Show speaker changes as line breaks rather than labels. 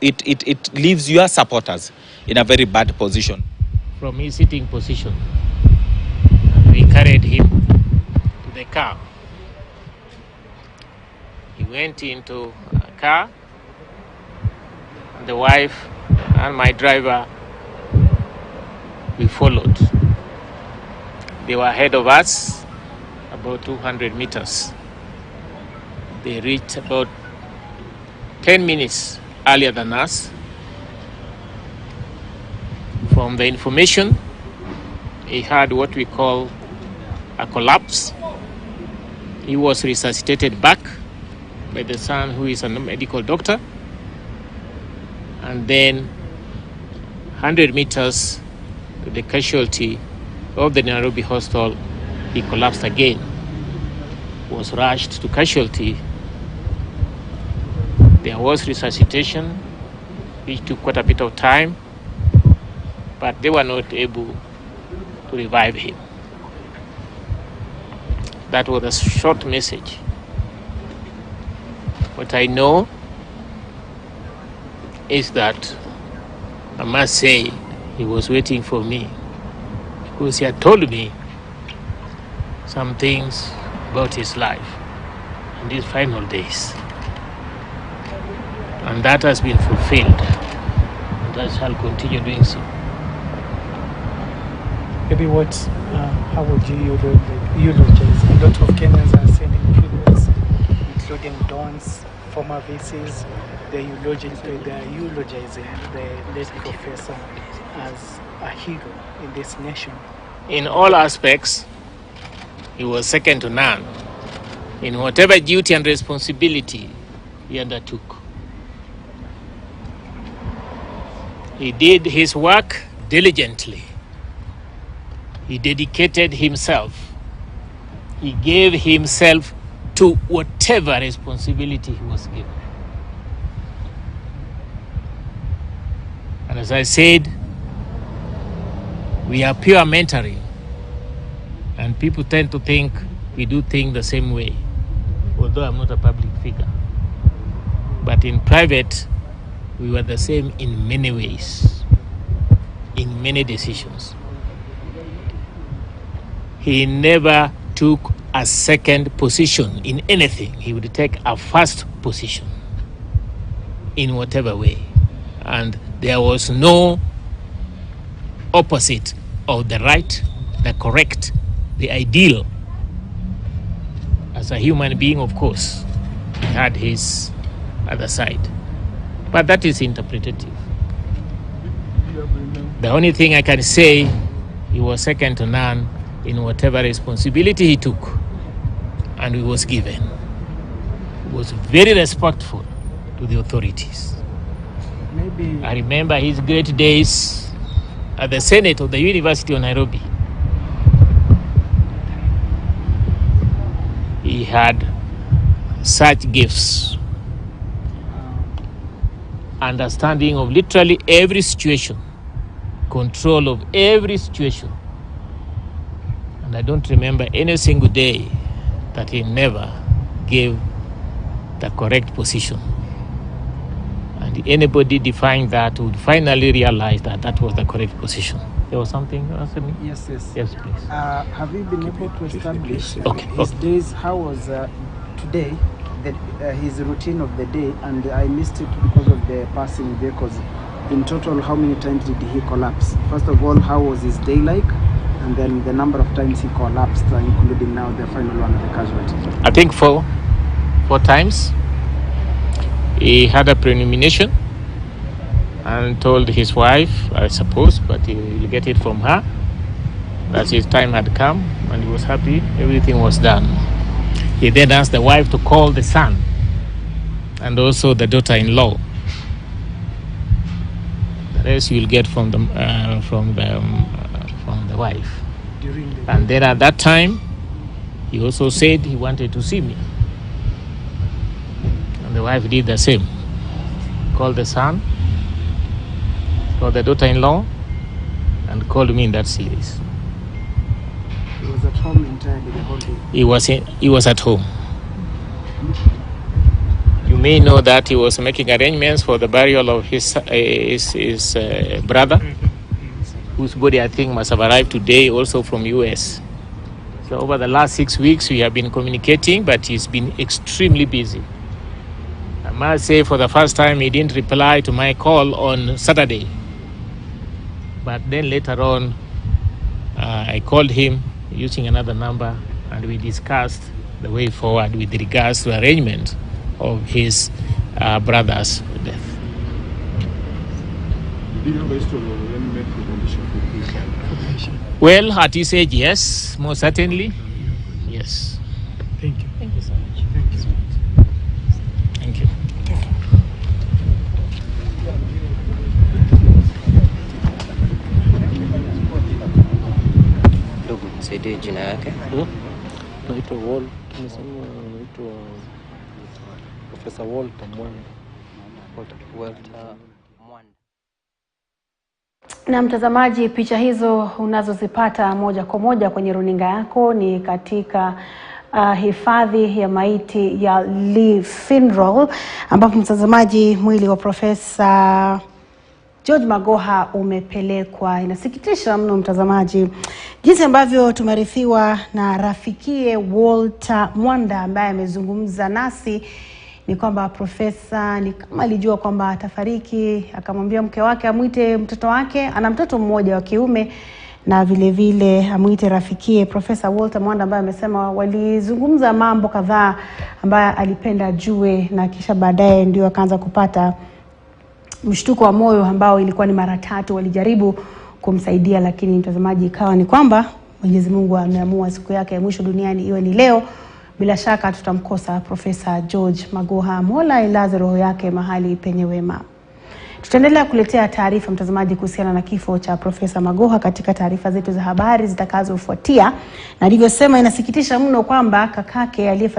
it leaves your supporters in a very bad position.
From his sitting position, we carried him to the car. He went into a car, and the wife and my driver, we followed. They were ahead of us about 200 meters. They reached about 10 minutes earlier than us. From the information, he had what we call a collapse. He was resuscitated back by the son, who is a medical doctor. And then 100 meters to the casualty of the Nairobi hospital, he collapsed again. Was rushed to casualty. There was resuscitation, which took quite a bit of time, but they were not able to revive him. That was a short message. What I know is that I must say he was waiting for me, because he had told me some things about his life in these final days. And that has been fulfilled. And that shall continue doing so.
Maybe how would you eulogize? A lot of Kenyans are sending tributes, including Don's former VCs. They're eulogizing the late professor as a hero in this nation.
In all aspects, he was second to none in whatever duty and responsibility he undertook. He did his work diligently. He dedicated himself. He gave himself to whatever responsibility he was given. And as I said, we are pure mentoring. And people tend to think we do things the same way, although I'm not a public figure. But in private, we were the same in many ways, in many decisions. He never took a second position in anything. He would take a first position in whatever way. And there was no opposite of the right, the correct, the ideal. As a human being, of course, he had his other side. But that is interpretative. The only thing I can say, he was second to none in whatever responsibility he took and he was given. He was very respectful to the authorities.
Maybe
I remember his great days at the Senate of the University of Nairobi. He had such gifts, understanding of literally every situation, control of every situation. And I don't remember any single day that he never gave the correct position. And anybody defying that would finally realize that that was the correct position. There was something else?
Yes.
Yes, please.
Have you been able to establish
his
days? How was today, his routine of the day? And I missed it because of the passing vehicles. In total, how many times did he collapse? First of all, how was his day like? And then the number of times he collapsed, including now the final one of the casualty.
I think four times. He had a premonition and told his wife, I suppose, but he will get it from her, that his time had come and he was happy, everything was done. He then asked the wife to call the son and also the daughter-in-law. The rest you will get from the wife. And then at that time, he also said he wanted to see me. And the wife did the same. Called the son, called the daughter-in-law, and called me in that series.
He was at home entirely the whole day?
He was at home.
You
may know that he was making arrangements for the burial of his brother, whose body I think must have arrived today also from US. So over the last 6 weeks, we have been communicating, but he's been extremely busy. I must say, for the first time, he didn't reply to my call on Saturday. But then later on, I called him using another number, and we discussed the way forward with regards to arrangement of his brother's death.
Do you have a history of any medical condition?
Well, at his age, yes, most certainly, yes.
Thank you.
Thank you so much.
Thank you.
Thank you.
Ndugu, nisaidie jina yake.
Naitwa Wall, tumesema naitwa Professor Walter Mwanda.
Walter Mwanda.
Na mtazamaji, picha hizo unazozipata moja kwa moja kwenye runinga yako ni katika hifadhi ya maiti ya Lee Funeral, ambapo mtazamaji, mwili wa Profesa George Magoha umepelekwa. Inasikitisha mno mtazamaji, jinsi ambavyo tumerithiwa na rafikiye Walter Mwanda ambaye amezungumza nasi, ni kwamba profesa ni kama alijua kwamba atafariki, akamwambia mke wake amuite mtoto wake, ana mtoto mmoja wa kiume, na vile vile amuite rafikiye Profesa Walter Mwanda, ambaye amesema walizungumza mambo kadhaa ambaye alipenda ajue, na kisha baadaye ndio akaanza kupata mshtuko wa moyo ambao ilikuwa ni mara 3 walijaribu kumsaidia, lakini mtazamaji, ikawa ni kwamba Mwenyezi Mungu ameamua siku yake ya mwisho duniani iwe ni leo. Bila shaka tutamkosa Profesa George Magoha, Mola ilaze roho yake mahali penye wema. Tutaendelea kuletea taarifa mtazamaji kuhusiana na kifo cha Profesa Magoha katika taarifa zetu za habari zitakazofuatia, na nilivyosema inasikitisha mno kwamba kakake aliye